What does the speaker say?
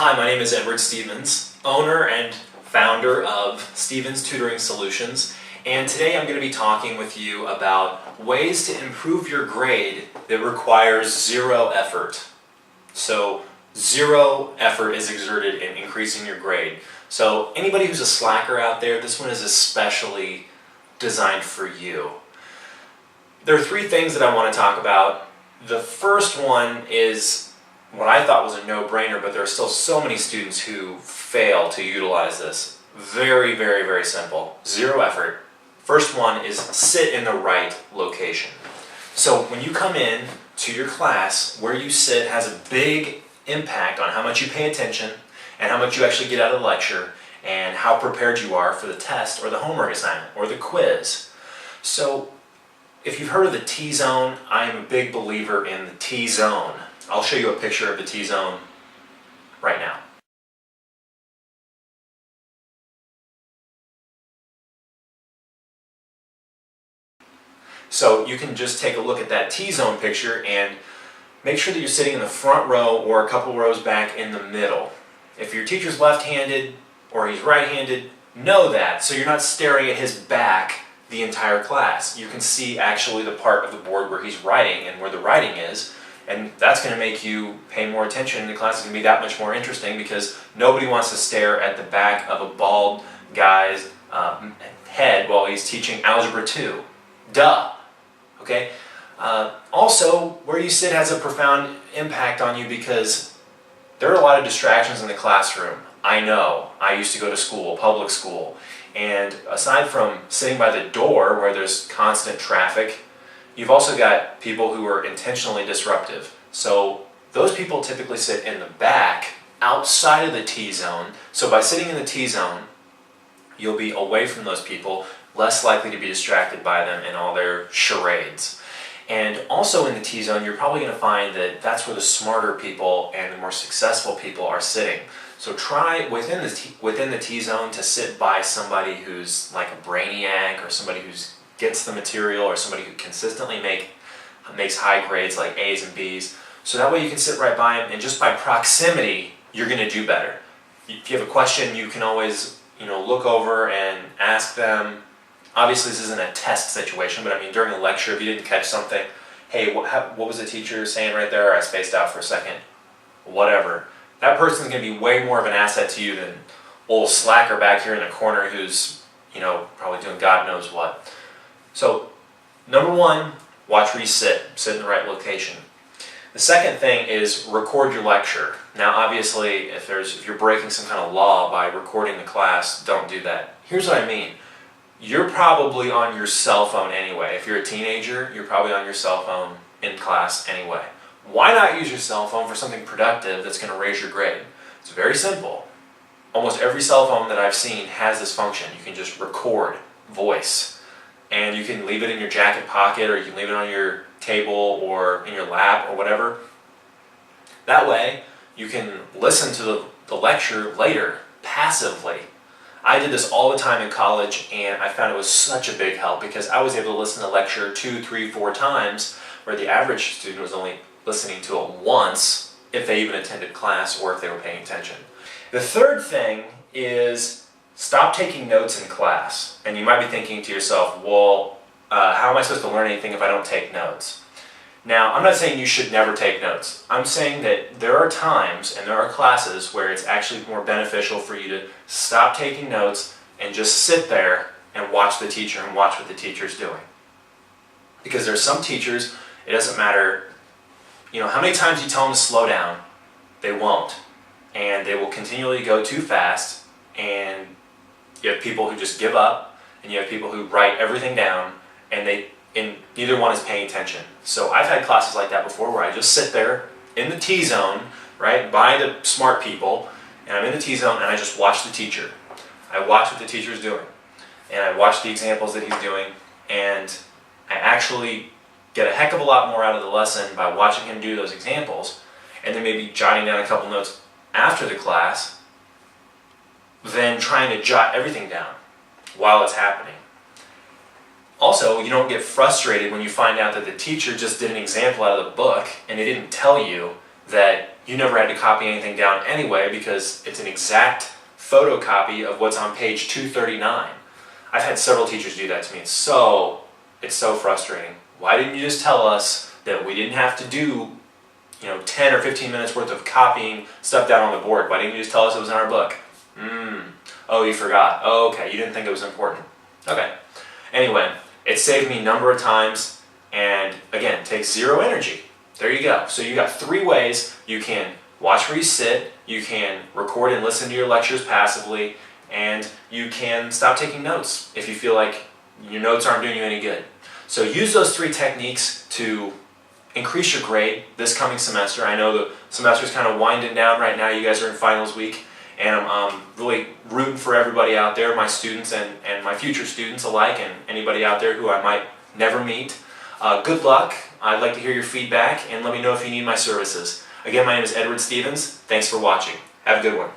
Hi, my name is Edward Stevens, owner and founder of Stevens Tutoring Solutions, and today I'm going to be talking with you about ways to improve your grade that requires zero effort. So zero effort is exerted in increasing your grade. So anybody who's a slacker out there, this one is especially designed for you. There are three things that I want to talk about. The first one is what I thought was a no-brainer, but there are still so many students who fail to utilize this. Very, very, very simple. Zero effort. First one is sit in the right location. So when you come in to your class, where you sit has a big impact on how much you pay attention and how much you actually get out of the lecture and how prepared you are for the test or the homework assignment or the quiz. So if you've heard of the T-zone, I am a big believer in the T-zone. I'll show you a picture of the T-zone right now. So you can just take a look at that T-zone picture and make sure that you're sitting in the front row or a couple rows back in the middle. If your teacher's left-handed or he's right-handed, know that, so you're not staring at his back the entire class. You can see actually the part of the board where he's writing and where the writing is, and that's going to make you pay more attention. The class is going to be that much more interesting because nobody wants to stare at the back of a bald guy's head while he's teaching Algebra 2. Duh! Okay? Also, where you sit has a profound impact on you because there are a lot of distractions in the classroom. I know. I used to go to school, public school, and aside from sitting by the door where there's constant traffic, you've also got people who are intentionally disruptive. So those people typically sit in the back, outside of the T-zone. So by sitting in the T-zone, you'll be away from those people, less likely to be distracted by them and all their charades. And also in the T-zone, you're probably going to find that that's where the smarter people and the more successful people are sitting. So try within the T-zone to sit by somebody who's like a brainiac or somebody who gets the material or somebody who consistently makes high grades like A's and B's. So that way you can sit right by them, and just by proximity, you're going to do better. If you have a question, you can always look over and ask them. Obviously this isn't a test situation, but I mean during a lecture, if you didn't catch something, hey, what was the teacher saying right there? I spaced out for a second. Whatever. That person's going to be way more of an asset to you than old slacker back here in the corner who's, probably doing God knows what. So, number one, watch where you sit. Sit in the right location. The second thing is record your lecture. Now, obviously, if you're breaking some kind of law by recording the class, don't do that. Here's what I mean. You're probably on your cell phone anyway. If you're a teenager, you're probably on your cell phone in class anyway. Why not use your cell phone for something productive that's going to raise your grade? It's very simple. Almost every cell phone that I've seen has this function. You can just record voice, and you can leave it in your jacket pocket, or you can leave it on your table or in your lap or whatever. That way you can listen to the lecture later passively. I did this all the time in college, and I found it was such a big help because I was able to listen to the lecture 2, 3, 4 times, where the average student was only listening to it once if they even attended class or if they were paying attention. The third thing is stop taking notes in class. And you might be thinking to yourself, well, how am I supposed to learn anything if I don't take notes? Now, I'm not saying you should never take notes. I'm saying that there are times and there are classes where it's actually more beneficial for you to stop taking notes and just sit there and watch the teacher and watch what the teacher's doing. Because there's some teachers, it doesn't matter how many times you tell them to slow down, they won't. And they will continually go too fast, and you have people who just give up, and you have people who write everything down, and neither one is paying attention. So I've had classes like that before where I just sit there in the T-zone, right, by the smart people, and I'm in the T-zone and I just watch the teacher. I watch what the teacher's doing, and I watch the examples that he's doing, and I actually get a heck of a lot more out of the lesson by watching him do those examples, and then maybe jotting down a couple notes after the class, than trying to jot everything down while it's happening. Also, you don't get frustrated when you find out that the teacher just did an example out of the book and they didn't tell you that you never had to copy anything down anyway because it's an exact photocopy of what's on page 239. I've had several teachers do that to me. It's so frustrating. Why didn't you just tell us that we didn't have to do 10 or 15 minutes worth of copying stuff down on the board? Why didn't you just tell us it was in our book? Oh, you forgot. Oh, okay, you didn't think it was important. Okay. Anyway, it saved me a number of times, and again, takes zero energy. There you go. So you got 3 ways you can watch where you sit, you can record and listen to your lectures passively, and you can stop taking notes if you feel like your notes aren't doing you any good. So use those 3 techniques to increase your grade this coming semester. I know the semester's kind of winding down right now. You guys are in finals week, and I'm really rooting for everybody out there, my students and my future students alike, and anybody out there who I might never meet. Good luck. I'd like to hear your feedback, and let me know if you need my services. Again, my name is Edward Stevens. Thanks for watching. Have a good one.